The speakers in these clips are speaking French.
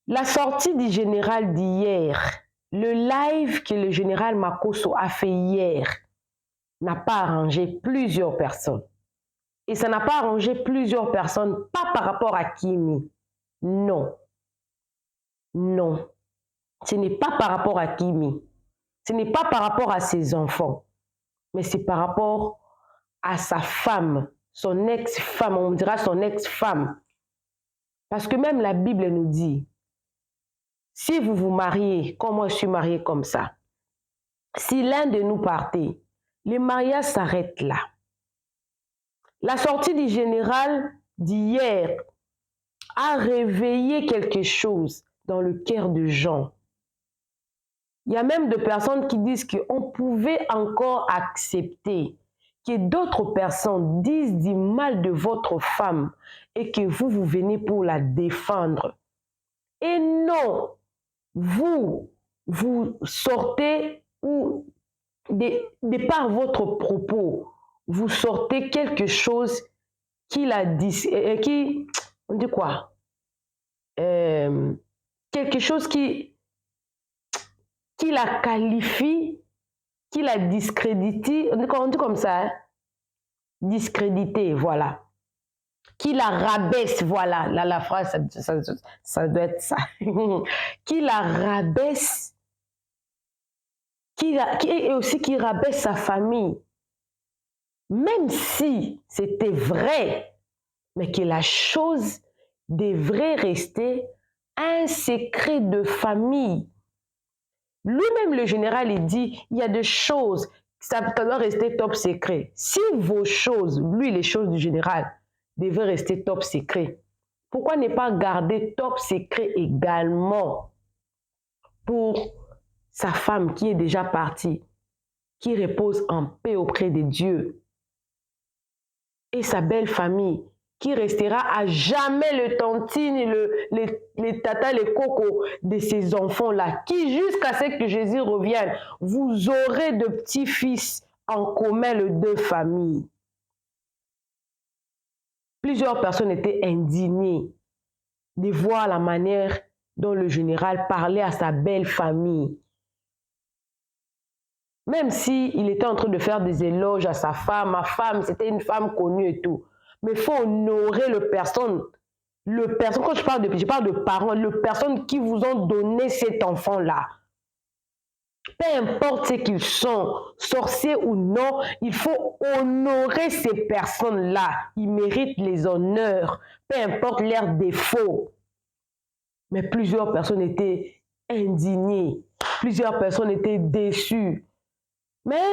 La sortie du général d'hier, le live que le général Makosso a fait hier, n'a pas arrangé plusieurs personnes. Et ça n'a pas arrangé plusieurs personnes, pas par rapport à Kimi. Non, non. Ce n'est pas par rapport à Kimi. Ce n'est pas par rapport à ses enfants. Mais c'est par rapport à sa femme, son ex-femme, on dira son ex-femme. Parce que même la Bible nous dit, si vous vous mariez, comme moi je suis mariée comme ça, si l'un de nous partait, le mariage s'arrête là. La sortie du général d'hier a réveillé quelque chose dans le cœur de Jean. Il y a même des personnes qui disent qu'on pouvait encore accepter que d'autres personnes disent du mal de votre femme et que vous venez pour la défendre. Et non, vous sortez ou de par votre propos, vous sortez quelque chose qu'il a dit, on dit quoi? Quelque chose qui la qualifie, qui la discrédite, on dit comme ça, hein? Discrédité, voilà. Qui la rabaisse, voilà. Là, la phrase, ça doit être ça. Qui la rabaisse, et aussi qui rabaisse sa famille. Même si c'était vrai, mais que la chose devrait rester un secret de famille. Lui-même, le général, il dit, il y a des choses, ça doit rester top secret. Si vos choses, lui, les choses du général, devaient rester top secret, pourquoi ne pas garder top secret également pour sa femme qui est déjà partie, qui repose en paix auprès de Dieu, et sa belle famille, qui restera à jamais le tantine, les tata, les cocos de ces enfants-là, qui jusqu'à ce que Jésus revienne, vous aurez de petits-fils en commun les deux familles. Plusieurs personnes étaient indignées de voir la manière dont le général parlait à sa belle famille. Même s'il était en train de faire des éloges à sa femme, ma femme, c'était une femme connue et tout. Mais il faut honorer le personne, quand je parle de parents, les personnes qui vous ont donné cet enfant-là. Peu importe ce qu'ils sont, sorciers ou non, il faut honorer ces personnes-là. Ils méritent les honneurs, peu importe leurs défauts. Mais plusieurs personnes étaient indignées, plusieurs personnes étaient déçues. Mais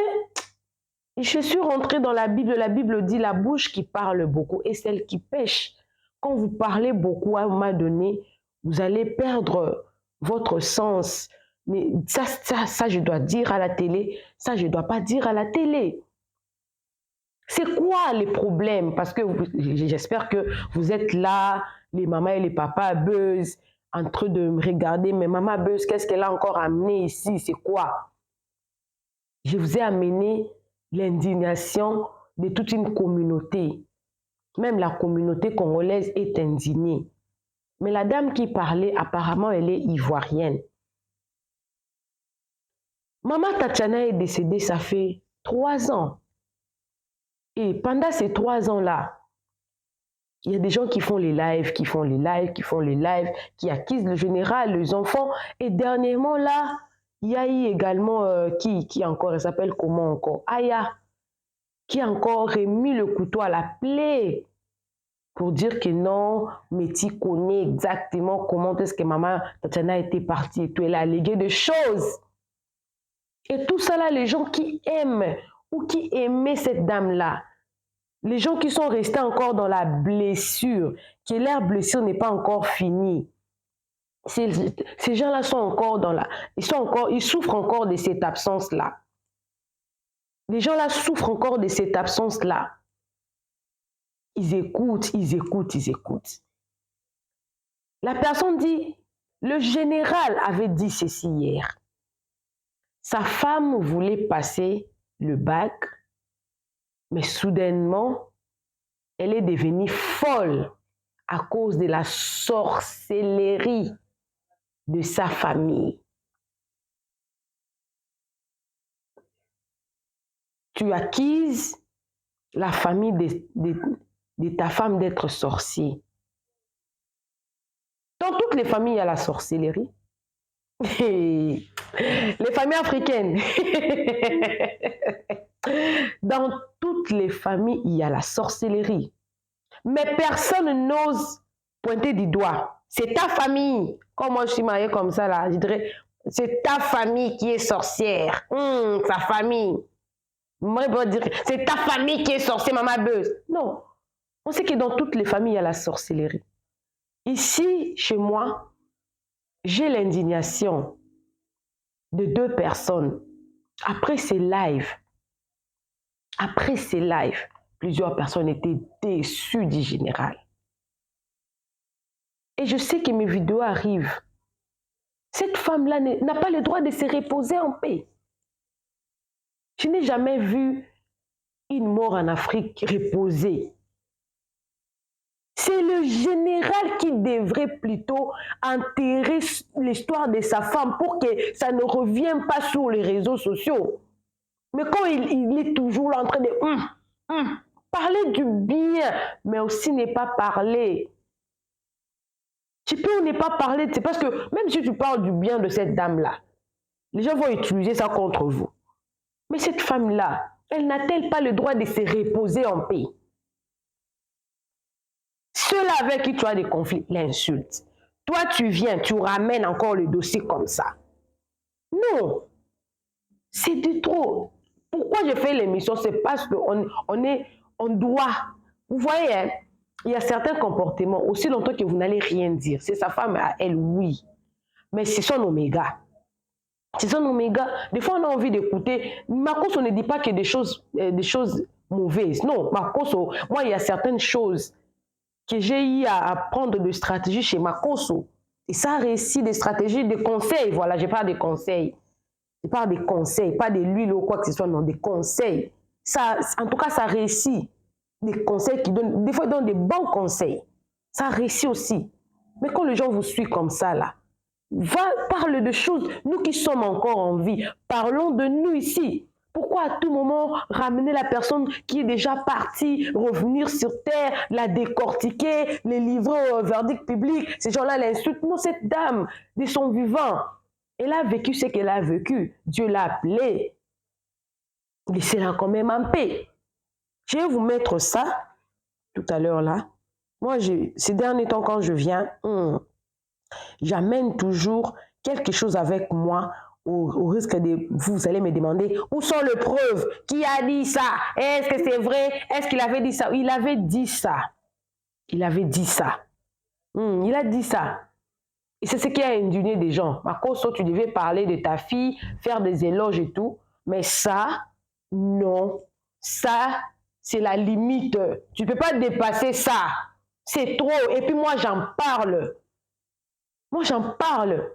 je suis rentrée dans la Bible dit la bouche qui parle beaucoup et celle qui pêche. Quand vous parlez beaucoup, à un moment donné, vous allez perdre votre sens. Mais ça, je dois dire à la télé, ça, je ne dois pas dire à la télé. C'est quoi les problèmes? Parce que j'espère que vous êtes là, les mamans et les papas buzzent, en train de me regarder. Mais maman buzz, qu'est-ce qu'elle a encore amené ici? C'est quoi? Je vous ai amené l'indignation de toute une communauté. Même la communauté congolaise est indignée. Mais la dame qui parlait, apparemment, elle est ivoirienne. Maman Tatiana est décédée, ça fait 3 ans. Et pendant ces 3 ans-là, il y a des gens qui font les lives, qui accusent le général, les enfants. Et dernièrement, là, il y a eu également, qui encore, elle s'appelle comment encore? Aya, qui a encore remis le couteau à la plaie pour dire que non, Métis connaît exactement comment est-ce que maman Tatiana était partie et tout. Elle a allégué des choses. Et tout ça là, les gens qui aiment ou qui aimaient cette dame-là, les gens qui sont restés encore dans la blessure, que leur blessure n'est pas encore finie, ces gens-là sont encore dans la... Ils souffrent encore de cette absence-là. Les gens-là souffrent encore de cette absence-là. Ils écoutent. La personne dit, le général avait dit ceci hier. Sa femme voulait passer le bac, mais soudainement, elle est devenue folle à cause de la sorcellerie de sa famille. Tu acquises la famille de ta femme d'être sorcier. Dans toutes les familles, il y a la sorcellerie. Les familles africaines. Dans toutes les familles, il y a la sorcellerie. Mais personne n'ose pointer du doigt. C'est ta famille. Comme moi, je suis mariée comme ça, là, je dirais, c'est ta famille qui est sorcière. Ta famille. Moi, je peux dire, c'est ta famille qui est sorcière, maman buzz. Non. On sait que dans toutes les familles, il y a la sorcellerie. Ici, chez moi, j'ai l'indignation de 2 personnes. Après ces lives, plusieurs personnes étaient déçues du général. Et je sais que mes vidéos arrivent. Cette femme-là n'a pas le droit de se reposer en paix. Je n'ai jamais vu une mort en Afrique reposer. C'est le général qui devrait plutôt enterrer l'histoire de sa femme pour que ça ne revienne pas sur les réseaux sociaux. Mais quand il est toujours là en train de parler du bien, mais aussi ne pas parler. Tu peux ne pas parler, c'est parce que même si tu parles du bien de cette dame-là, les gens vont utiliser ça contre vous. Mais cette femme-là, elle n'a-t-elle pas le droit de se reposer en paix? Ceux-là avec qui tu as des conflits l'insultent. Toi, tu viens, tu ramènes encore le dossier comme ça. Non, c'est du trop. Pourquoi je fais l'émission? C'est parce qu'on doit. Vous voyez, hein, il y a certains comportements, aussi longtemps que vous n'allez rien dire. C'est sa femme à elle, oui. Mais c'est son oméga. C'est son oméga. Des fois, on a envie d'écouter. Makoso ne dit pas que des choses mauvaises. Non, Makoso, moi, il y a certaines choses que j'ai eu à prendre de stratégie chez Makoso. Et ça réussit des stratégies, des conseils. Voilà, je parle des conseils. Je parle des conseils, pas de l'huile ou quoi que ce soit, non, des conseils. Ça, en tout cas, ça réussit. Des conseils qui donnent, des fois, ils donnent des bons conseils. Ça réussit aussi. Mais quand les gens vous suivent comme ça, là, parle de choses, nous qui sommes encore en vie, parlons de nous ici. Pourquoi à tout moment ramener la personne qui est déjà partie, revenir sur terre, la décortiquer, les livrer au verdict public, ces gens-là l'insultent? Non, cette dame, de son vivant, elle a vécu ce qu'elle a vécu. Dieu l'a appelée. Laissez-la quand même en paix. Je vais vous mettre ça tout à l'heure là. Moi, ces derniers temps, quand je viens, j'amène toujours quelque chose avec moi au risque de vous allez me demander où sont les preuves, qui a dit ça, est-ce que c'est vrai, est-ce qu'il avait dit ça? Il avait dit ça. Il avait dit ça. Il a dit ça. Et c'est ce qui a indigné des gens. Makoso, tu devais parler de ta fille, faire des éloges et tout. Mais ça, non. Ça, c'est la limite. Tu ne peux pas dépasser ça. C'est trop. Et puis moi, j'en parle. Moi, j'en parle.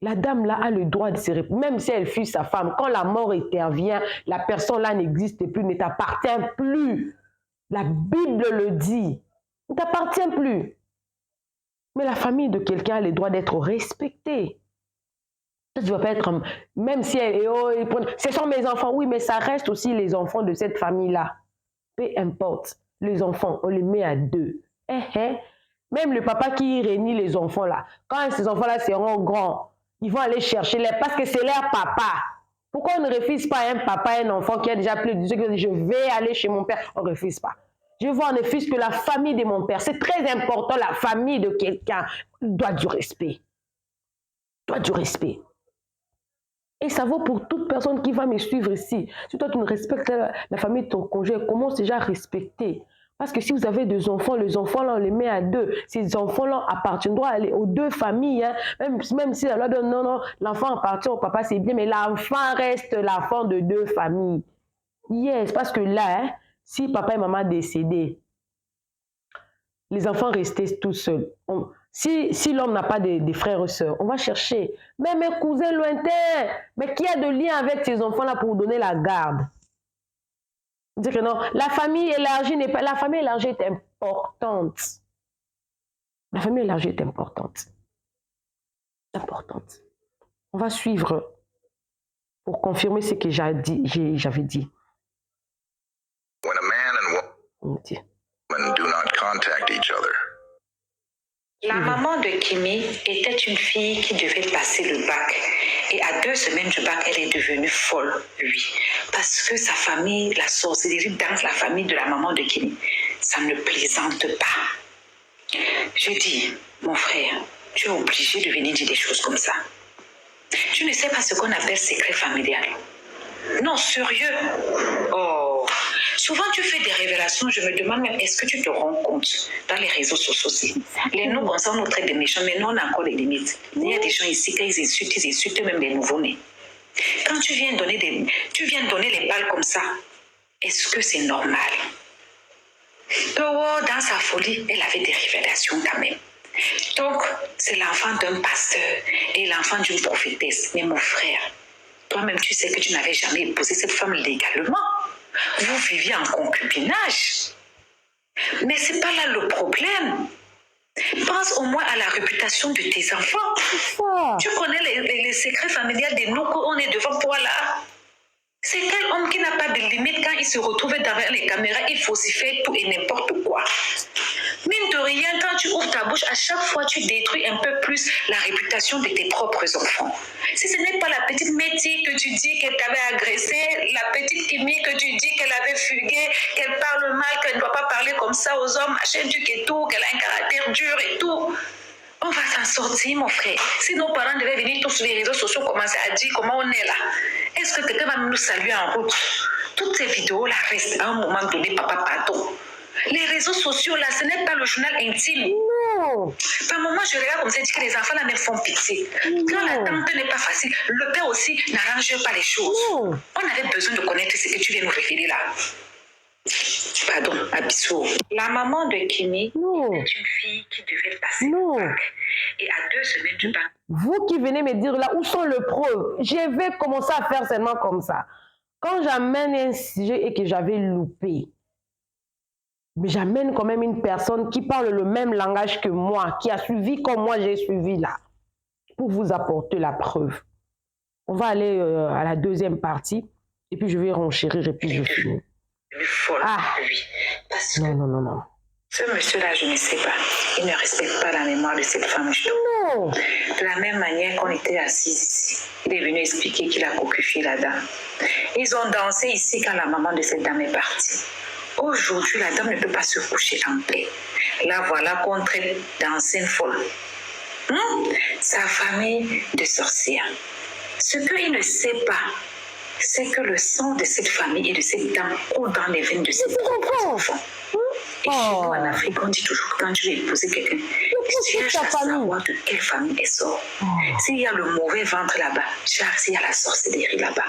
La dame là a le droit de se répondre. Même si elle fuit sa femme, quand la mort intervient, la personne là n'existe plus, ne t'appartient plus. La Bible le dit. Ne t'appartient plus. Mais la famille de quelqu'un a le droit d'être respectée. Tu ne vas pas être, même si ce sont mes enfants, oui, mais ça reste aussi les enfants de cette famille-là. Peu importe, les enfants, on les met à 2. Même le papa qui réunit les enfants là, quand ces enfants-là seront grands, ils vont aller chercher les, parce que c'est leur papa. Pourquoi on ne refuse pas à un papa, un enfant qui a déjà plus de 10 ans, qui dit je vais aller chez mon père? On ne refuse pas. Je vois en effet que la famille de mon père, c'est très important, la famille de quelqu'un doit du respect. Doit du respect. Et ça vaut pour toute personne qui va me suivre ici. Si toi tu ne respectes la famille de ton conjoint, commence déjà à respecter. Parce que si vous avez des enfants, les enfants là on les met à 2. Ces enfants là appartiendront aux 2 familles. Hein. Même si la loi dit non, l'enfant appartient au papa, c'est bien, mais l'enfant reste l'enfant de 2 familles. Yes, parce que là, hein, si papa et maman décédaient, les enfants restaient tout seuls. Si l'homme n'a pas de frères et sœurs, on va chercher. Mais mes cousins lointains, mais qui a de lien avec ces enfants-là pour donner la garde? Dire que non, la famille élargie n'est pas. La famille élargie est importante. La famille élargie est importante. importante. On va suivre pour confirmer ce que j'avais dit. When a man and woman do not contact each other. La maman de Kimi était une fille qui devait passer le bac. Et à 2 semaines du bac, elle est devenue folle, lui. Parce que sa famille, la sorcellerie dans la famille de la maman de Kimi, ça ne plaisante pas. Je dis, mon frère, tu es obligé de venir dire des choses comme ça. Tu ne sais pas ce qu'on appelle secret familial. Non, sérieux. Oh, souvent tu fais des révélations, je me demande même, est-ce que tu te rends compte dans les réseaux sociaux aussi? Les noms, on nous traite de méchants, mais nous, on a encore les limites. Il y a des gens ici, quand ils insultent même les nouveau-nés. Quand tu viens donner les balles comme ça, est-ce que c'est normal? Dans sa folie, elle avait des révélations quand même. Donc, c'est l'enfant d'un pasteur et l'enfant d'une prophétesse. Mais mon frère, toi-même, tu sais que tu n'avais jamais épousé cette femme légalement. Vous viviez en concubinage. Mais ce n'est pas là le problème. Pense au moins à la réputation de tes enfants. Tu connais les secrets familiaux de nous qu'on est devant toi là. C'est quel homme qui n'a pas de limite quand il se retrouve derrière les caméras, il faut s'y faire tout et n'importe quoi. Mine de rien, quand tu ouvres ta bouche, à chaque fois tu détruis un peu plus la réputation de tes propres enfants. Si ce n'est pas la petite Métis que tu dis qu'elle t'avait agressée, la petite Kimi que tu dis qu'elle avait fugué, qu'elle parle mal, qu'elle ne doit pas parler comme ça aux hommes, machin truc et tout, qu'elle a un caractère dur et tout. On va s'en sortir, mon frère. Si nos parents devaient venir tous sur les réseaux sociaux commencer à dire comment on est là, est-ce que quelqu'un va nous saluer en route? Toutes ces vidéos-là restent à un moment donné, papa, pardon. Les réseaux sociaux, là, ce n'est pas le journal intime. Non. Par moment, je regarde comme ça, je dis que les enfants, là, même font pitié. Quand la tante n'est pas facile, le père aussi n'arrange pas les choses. Non. On avait besoin de connaître ce que tu viens nous révéler là. Pardon, Abissou. La maman de Kimi est une fille qui devait passer le bac. Et à 2 semaines du bac. Vous qui venez me dire là, où sont les preuves? Je vais commencer à faire seulement comme ça. Quand j'amène un sujet et que j'avais loupé, mais j'amène quand même une personne qui parle le même langage que moi, qui a suivi comme moi j'ai suivi là, pour vous apporter la preuve. On va aller à la deuxième partie, et puis je vais renchérir et puis je finis. Folle, lui. Parce que non. Ce monsieur-là, je ne sais pas. Il ne respecte pas la mémoire de cette femme. Non. De la même manière qu'on était assis ici, il est venu expliquer qu'il a cocufié la dame. Ils ont dansé ici quand la maman de cette dame est partie. Aujourd'hui, la dame ne peut pas se coucher en paix. Là, voilà qu'on traite d'ancienne folle. Sa famille de sorcières. Ce qu'il ne sait pas, c'est que le sang de cette famille et de cette dame coule dans les veines de ses propres enfants. Et chez nous, en Afrique, on dit toujours que quand tu veux épouser quelqu'un, tu cherches à savoir de quelle famille elle sort. S'il y a le mauvais ventre là-bas, cherche s'il y a la sorcellerie là-bas.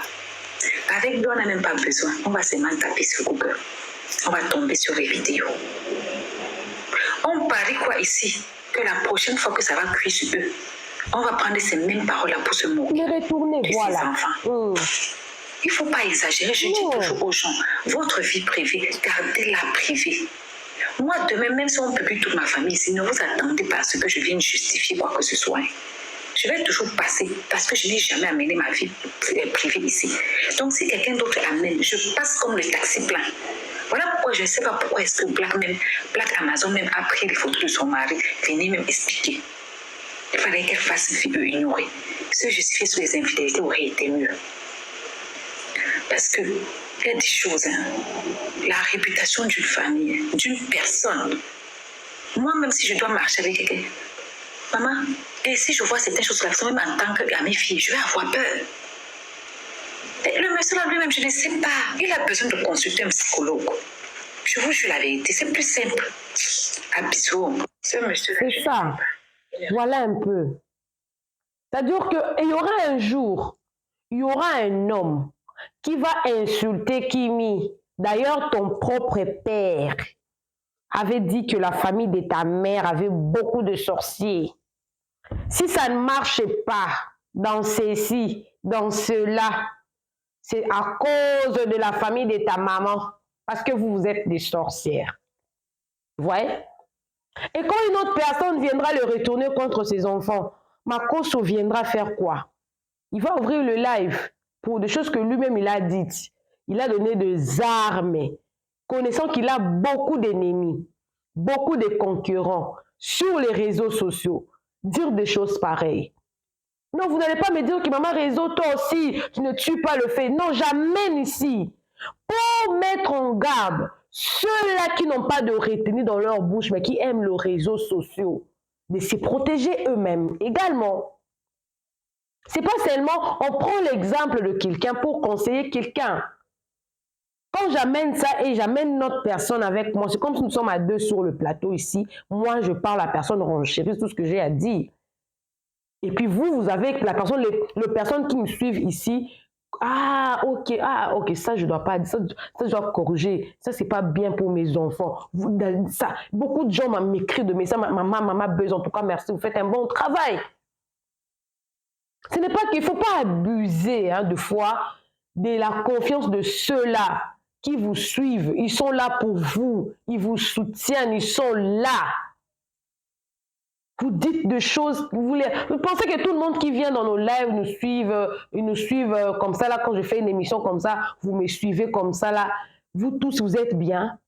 Avec nous, on n'a même pas besoin. On va seulement taper sur Google. On va tomber sur les vidéos. On parie quoi ici? Que la prochaine fois que ça va cuire sur eux, on va prendre ces mêmes paroles-là pour se moquer de ces enfants. Il ne faut pas exagérer. Je dis toujours aux gens, votre vie privée, gardez-la privée. Moi, demain, même si on publie toute ma famille ici, ne vous attendez pas à ce que je vienne justifier quoi que ce soit. Je vais toujours passer parce que je n'ai jamais amené ma vie privée ici. Donc, si quelqu'un d'autre amène, je passe comme le taxi plein. Voilà pourquoi je ne sais pas pourquoi est-ce que Black Amazon même a pris les photos de son mari, venir même expliquer. Il fallait qu'elle fasse une fille ignorer. Se justifier sur les infidélités aurait été mieux. Parce que il y a des choses, la réputation d'une famille, d'une personne. Moi, même si je dois marcher avec quelqu'un, maman, et si je vois certaines choses là, même en tant qu'amie fille, je vais avoir peur. Et le monsieur là lui-même, je ne sais pas. Il a besoin de consulter un psychologue. Je vous jure la vérité, c'est plus simple. Abissou, ce monsieur là. C'est ça. Voilà un peu. C'est-à-dire qu'il y aura un jour, il y aura un homme qui va insulter Kimi. D'ailleurs, ton propre père avait dit que la famille de ta mère avait beaucoup de sorciers. Si ça ne marche pas dans ceci, dans cela, c'est à cause de la famille de ta maman, parce que vous êtes des sorcières. Vous voyez? Et quand une autre personne viendra le retourner contre ses enfants, Makosso viendra faire quoi? Il va ouvrir le live pour des choses que lui-même il a dites. Il a donné des armes, connaissant qu'il a beaucoup d'ennemis, beaucoup de concurrents sur les réseaux sociaux. Dire des choses pareilles. Non, vous n'allez pas me dire que maman réseau, toi aussi, tu ne tues pas le fait. Non, j'amène ici pour mettre en garde ceux-là qui n'ont pas de retenue dans leur bouche, mais qui aiment les réseaux sociaux, de se protéger eux-mêmes également. C'est pas seulement, on prend l'exemple de quelqu'un pour conseiller quelqu'un. Quand j'amène ça et j'amène notre personne avec moi, c'est comme si nous sommes à deux sur le plateau ici. Moi, je parle, la personne renchérit tout ce que j'ai à dire. Et puis vous avez la personne, les personnes qui me suivent ici. Ah, ok, ça, je dois pas dire, ça, je dois corriger. Ça, c'est pas bien pour mes enfants. Ça, beaucoup de gens m'écrivent de messages. Maman, besoin, en tout cas, merci, vous faites un bon travail. Ce n'est pas qu'il ne faut pas abuser de foi de la confiance de ceux-là qui vous suivent. Ils sont là pour vous. Ils vous soutiennent. Ils sont là. Vous dites des choses. Vous pensez que tout le monde qui vient dans nos lives nous suivent comme ça. Là, quand je fais une émission comme ça, vous me suivez comme ça. Là. Vous tous, vous êtes bien?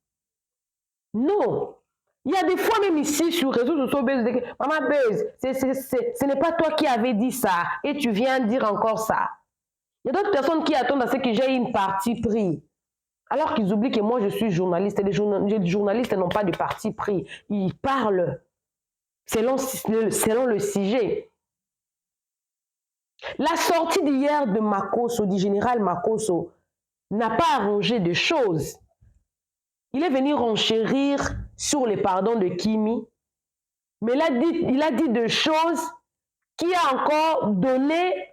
Non. Il y a des fois même ici sur les réseaux sociaux, maman Buzz, ce n'est pas toi qui avais dit ça et tu viens dire encore ça. Il y a d'autres personnes qui attendent à ce que j'ai une partie pris. Alors qu'ils oublient que moi je suis journaliste et les journalistes n'ont pas de parti pris. Ils parlent selon le sujet. La sortie d'hier de Makosso, du général Makosso, n'a pas arrangé de choses. Il est venu renchérir sur les pardons de Kimi, mais il a dit des choses qui a encore donné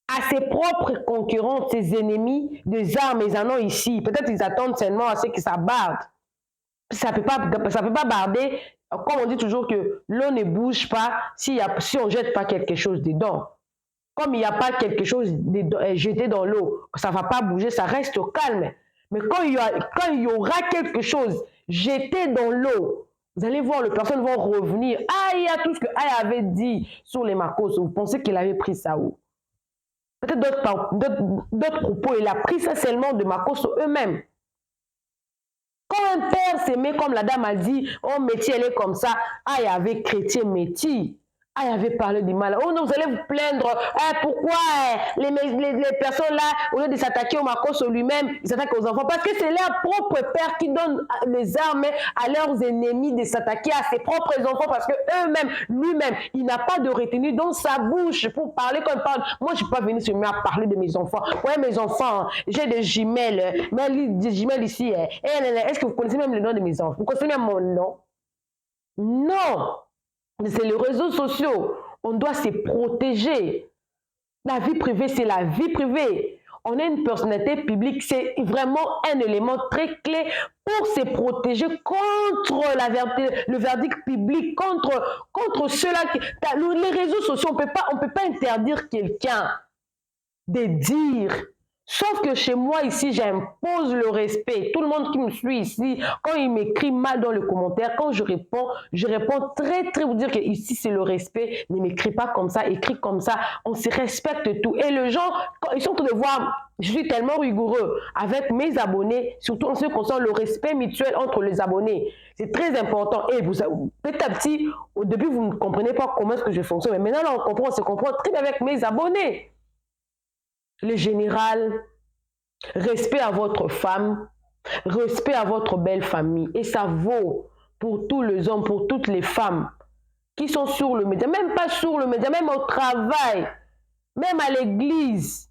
à ses propres concurrents, ses ennemis, des armes. Ils en ont ici. Peut-être qu'ils attendent seulement à ce que ça barde. Ça peut pas barder. Comme on dit toujours que l'eau ne bouge pas si on ne jette pas quelque chose dedans. Comme il n'y a pas quelque chose jeté dans l'eau, ça ne va pas bouger, ça reste au calme. Mais quand il y aura quelque chose jeté dans l'eau, vous allez voir, les personnes vont revenir. Ah, il y a tout ce que Aïe avait dit sur les Makosso. Vous pensez qu'il avait pris ça où? Peut-être d'autres propos, il a pris ça seulement de Makosso eux-mêmes. Quand un père s'aimait, comme la dame a dit, oh, Métis, elle est comme ça. Ah, il y avait chrétien Métis. Ah, il avait parlé du mal. Oh non, vous allez vous plaindre. Pourquoi les personnes là, au lieu de s'attaquer au Makosso lui-même, ils s'attaquent aux enfants? Parce que c'est leur propre père qui donne les armes à leurs ennemis de s'attaquer à ses propres enfants. Parce que eux-mêmes, lui-même, il n'a pas de retenue dans sa bouche pour parler quand il parle. Moi, je ne suis pas venue sur moi à parler de mes enfants. Ouais, mes enfants, j'ai des jumelles. Mais des jumelles ici. Est-ce que vous connaissez même le nom de mes enfants? Vous connaissez même mon nom? Non! C'est les réseaux sociaux. On doit se protéger. La vie privée, c'est la vie privée. On est une personnalité publique. C'est vraiment un élément très clé pour se protéger contre le verdict public, contre ceux-là. Les réseaux sociaux, on ne peut pas interdire quelqu'un de dire. Sauf que chez moi, ici, j'impose le respect. Tout le monde qui me suit ici, quand il m'écrit mal dans le commentaire, quand je réponds très, très, vous dire que ici, c'est le respect. Ne m'écris pas comme ça, écris comme ça. On se respecte tout. Et les gens, quand ils sont en train de voir, je suis tellement rigoureux avec mes abonnés, surtout en ce qui concerne le respect mutuel entre les abonnés. C'est très important. Et petit à petit, au début, vous ne comprenez pas comment est-ce que je fonctionne. Mais maintenant, là, on se comprend très bien avec mes abonnés. Le général, respect à votre femme, respect à votre belle famille. Et ça vaut pour tous les hommes, pour toutes les femmes qui sont sur le média, même pas sur le média, même au travail, même à l'église.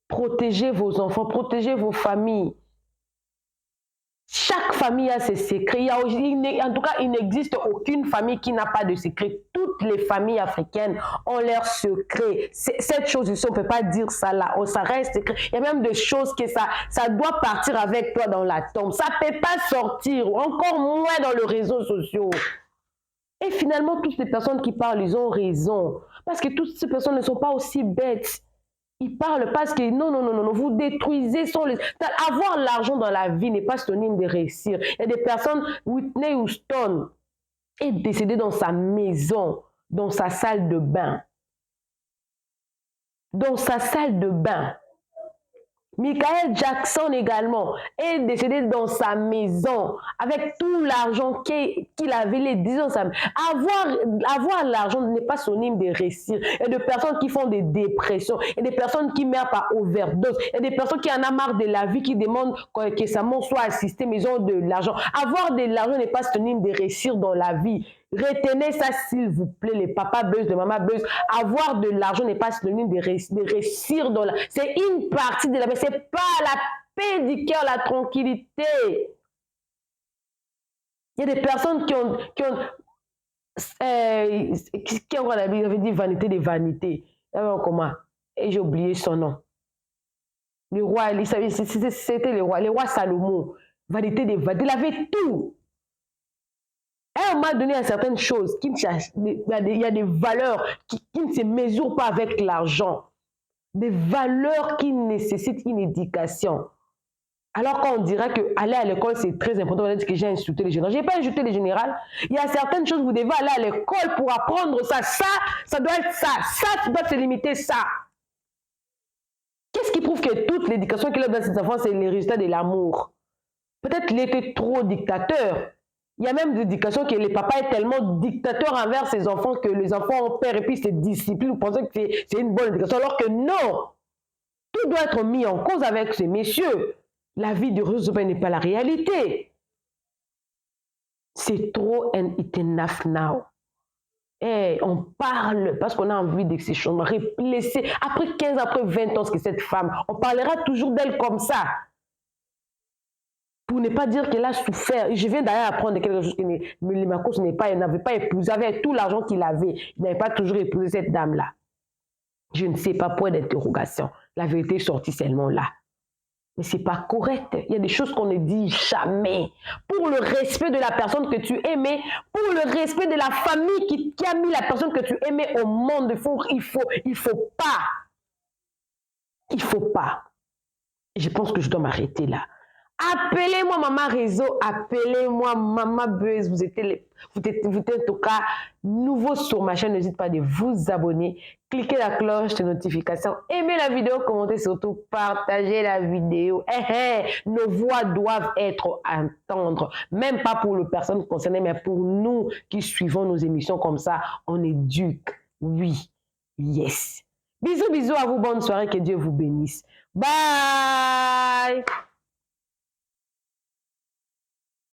Protégez vos enfants, protégez vos familles. Chaque famille a ses secrets. En tout cas, il n'existe aucune famille qui n'a pas de secret. Toutes les familles africaines ont leurs secrets. Cette chose ici, on ne peut pas dire ça là. Ça reste secret. Il y a même des choses que ça doit partir avec toi dans la tombe. Ça ne peut pas sortir, encore moins dans les réseaux sociaux. Et finalement, toutes les personnes qui parlent, ils ont raison. Parce que toutes ces personnes ne sont pas aussi bêtes. Ils parlent parce que non, vous détruisez avoir l'argent dans la vie n'est pas synonyme de réussir. Il y a des personnes, Whitney Houston est décédée dans sa maison, dans sa salle de bain. dans sa salle de bain. Michael Jackson également est décédé dans sa maison avec tout l'argent qu'il avait. Disons, avoir l'argent n'est pas synonyme de réussir. Il y a des personnes qui font des dépressions, il y a des personnes qui meurent par overdose, il y a des personnes qui en ont marre de la vie, qui demandent que sa mort soit assistée, mais ils ont de l'argent. Avoir de l'argent n'est pas synonyme de réussir dans la vie. Retenez ça s'il vous plaît, les papas buzz, les mamas buzz. Avoir de l'argent n'est pas synonyme de réussir dans la vie. C'est une partie de la vie, c'est pas la paix du cœur, la tranquillité. Il y a des personnes qui ont on avait dit vanité des vanités. Comment? Et j'ai oublié son nom. Le roi, c'était le roi Salomon. Vanité des vanités, il avait tout. À un moment donné, il y a certaines choses, il y a des valeurs qui ne se mesurent pas avec l'argent. Des valeurs qui nécessitent une éducation. Alors qu'on dirait qu'aller à l'école, c'est très important. On a dit que j'ai insulté les généraux. Je n'ai pas insulté les généraux. Il y a certaines choses, vous devez aller à l'école pour apprendre ça. Ça doit être ça. Ça doit se limiter ça. Qu'est-ce qui prouve que toute l'éducation qu'il a dans ses enfants, c'est le résultat de l'amour? Peut-être qu'il était trop dictateur. Il y a même des éducations que les papas est tellement dictateur envers ses enfants que les enfants ont peur et puis se disciplinent. Vous pensez que c'est une bonne éducation, alors que non. Tout doit être mis en cause avec ces messieurs. La vie de Roosevelt n'est pas la réalité. C'est trop and it's enough now. Et on parle parce qu'on a envie de ces choses. Après 15, après 20 ans, que cette femme, on parlera toujours d'elle comme ça. Pour ne pas dire qu'elle a souffert. Je viens d'ailleurs apprendre quelque chose que Marcos n'avait pas épousé. Avec tout l'argent qu'il avait, il n'avait pas toujours épousé cette dame-là. Je ne sais pas, point d'interrogation. La vérité est sortie seulement là. Mais ce n'est pas correct. Il y a des choses qu'on ne dit jamais. Pour le respect de la personne que tu aimais, pour le respect de la famille qui a mis la personne que tu aimais au monde, il faut pas. Il faut pas. Je pense que je dois m'arrêter là. Appelez-moi Maman Réseau, appelez-moi Maman Buzz. Vous êtes en tout cas nouveau sur ma chaîne. N'hésitez pas de vous abonner, cliquez la cloche de notification, aimez la vidéo, commentez, surtout partagez la vidéo. Nos voix doivent être entendues, même pas pour les personnes concernées, mais pour nous qui suivons nos émissions comme ça, on éduque. Oui, yes. Bisous, bisous à vous, bonne soirée, que Dieu vous bénisse. Bye.